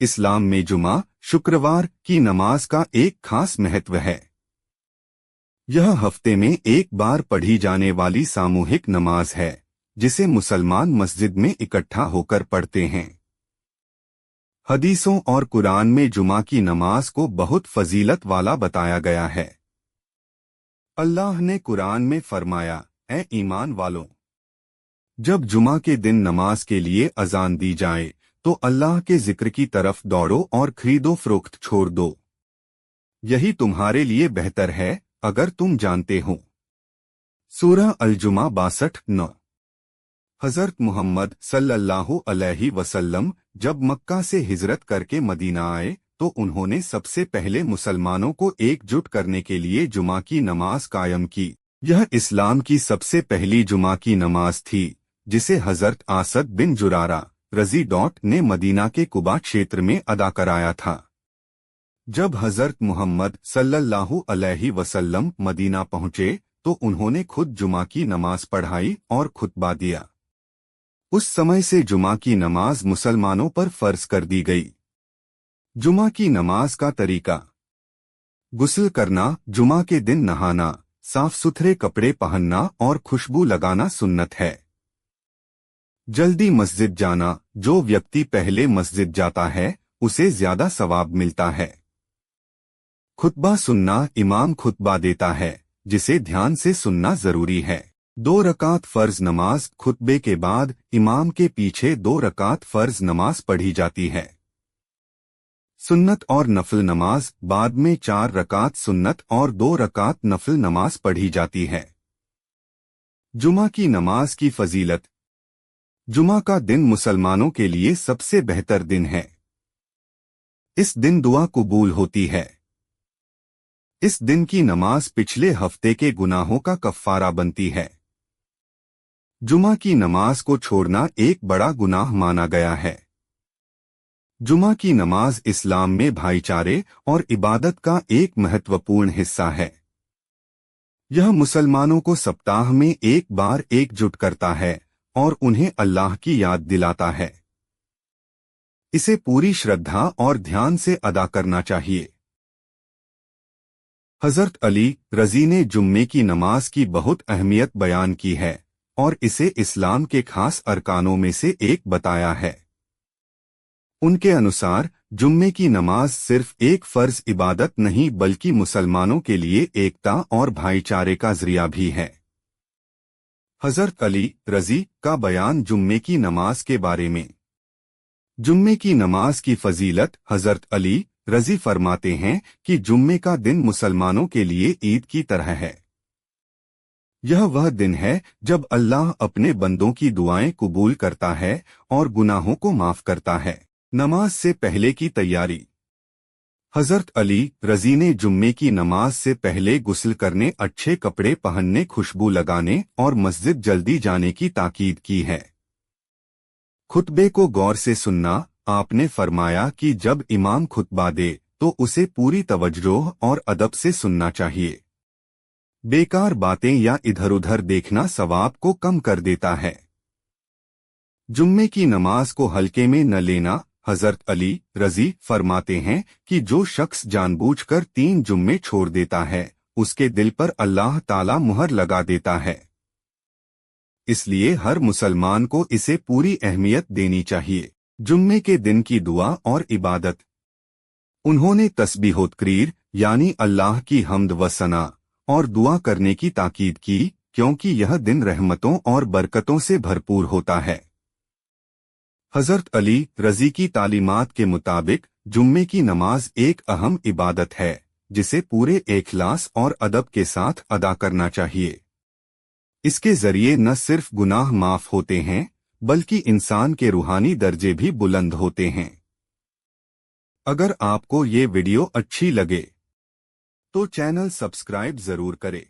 इस्लाम में जुमा शुक्रवार की नमाज का एक खास महत्व है। यह हफ्ते में एक बार पढ़ी जाने वाली सामूहिक नमाज है जिसे मुसलमान मस्जिद में इकट्ठा होकर पढ़ते हैं। हदीसों और कुरान में जुमा की नमाज को बहुत फजीलत वाला बताया गया है। अल्लाह ने कुरान में फरमाया, ऐ ईमान वालों, जब जुमा के दिन नमाज के लिए अजान दी जाए तो अल्लाह के जिक्र की तरफ दौड़ो और खरीदो फरोख्त छोड़ दो। यही तुम्हारे लिए बेहतर है अगर तुम जानते हो। सूरह अल-जुमा 62:9। हज़रत मुहम्मद सल्लल्लाहु अलैहि वसल्लम जब मक्का से हिजरत करके मदीना आए तो उन्होंने सबसे पहले मुसलमानों को एकजुट करने के लिए जुमा की नमाज कायम की। यह इस्लाम की सबसे पहली जुमा की नमाज थी जिसे हज़रत आसद बिन जुरारा रज़ी ने मदीना के कुबा क्षेत्र में अदा कराया था। जब हज़रत मुहम्मद सल्लल्लाहु अलैहि वसल्लम मदीना पहुंचे तो उन्होंने खुद जुमा की नमाज पढ़ाई और खुतबा दिया। उस समय से जुमा की नमाज मुसलमानों पर फर्ज कर दी गई। जुमा की नमाज का तरीका। गुस्ल करना, जुमा के दिन नहाना, साफ सुथरे कपड़े पहनना और खुशबू लगाना सुन्नत है। जल्दी मस्जिद जाना, जो व्यक्ति पहले मस्जिद जाता है उसे ज्यादा सवाब मिलता है। खुतबा सुनना, इमाम खुतबा देता है जिसे ध्यान से सुनना जरूरी है। 2 रकात फर्ज नमाज, खुतबे के बाद इमाम के पीछे 2 रकात फर्ज नमाज पढ़ी जाती है। सुन्नत और नफल नमाज, बाद में 4 रकात सुन्नत और 2 रकात नफल नमाज पढ़ी जाती है। जुमा की नमाज की फजीलत। जुमा का दिन मुसलमानों के लिए सबसे बेहतर दिन है। इस दिन दुआ कबूल होती है। इस दिन की नमाज पिछले हफ्ते के गुनाहों का कफ्फारा बनती है। जुमा की नमाज को छोड़ना एक बड़ा गुनाह माना गया है। जुमा की नमाज इस्लाम में भाईचारे और इबादत का एक महत्वपूर्ण हिस्सा है। यह मुसलमानों को सप्ताह में एक बार एकजुट करता है और उन्हें अल्लाह की याद दिलाता है। इसे पूरी श्रद्धा और ध्यान से अदा करना चाहिए। हज़रत अली रज़ी ने जुम्मे की नमाज की बहुत अहमियत बयान की है और इसे इस्लाम के खास अरकानों में से एक बताया है। उनके अनुसार जुम्मे की नमाज सिर्फ एक फर्ज इबादत नहीं बल्कि मुसलमानों के लिए एकता और भाईचारे का जरिया भी है। हज़रत अली रज़ी का बयान जुम्मे की नमाज के बारे में। जुम्मे की नमाज की फजीलत। हज़रत अली रज़ी फरमाते हैं कि जुम्मे का दिन मुसलमानों के लिए ईद की तरह है। यह वह दिन है जब अल्लाह अपने बंदों की दुआएं कबूल करता है और गुनाहों को माफ करता है। नमाज से पहले की तैयारी। हज़रत अली रज़ी ने जुम्मे की नमाज से पहले गुस्ल करने, अच्छे कपड़े पहनने, खुशबू लगाने और मस्जिद जल्दी जाने की ताकीद की है। खुतबे को गौर से सुनना। आपने फरमाया कि जब इमाम खुतबा दे तो उसे पूरी तवज्जो और अदब से सुनना चाहिए। बेकार बातें या इधर-उधर देखना सवाब को कम कर देता है। जुम्मे की नमाज को हल्के में न लेना। हज़रत अली रज़ी फरमाते हैं कि जो शख्स जानबूझकर 3 जुम्मे छोड़ देता है उसके दिल पर अल्लाह ताला मुहर लगा देता है। इसलिए हर मुसलमान को इसे पूरी अहमियत देनी चाहिए। जुम्मे के दिन की दुआ और इबादत। उन्होंने तस्बीह तकरीर यानी अल्लाह की हम्द व सना और दुआ करने की ताकीद की क्योंकि यह दिन रहमतों और बरकतों से भरपूर होता है। हज़रत अली रज़ी की तालीमात के मुताबिक जुम्मे की नमाज एक अहम इबादत है जिसे पूरे इखलास और अदब के साथ अदा करना चाहिए। इसके जरिए न सिर्फ गुनाह माफ होते हैं बल्कि इंसान के रूहानी दर्जे भी बुलंद होते हैं। अगर आपको ये वीडियो अच्छी लगे तो चैनल सब्सक्राइब जरूर करें।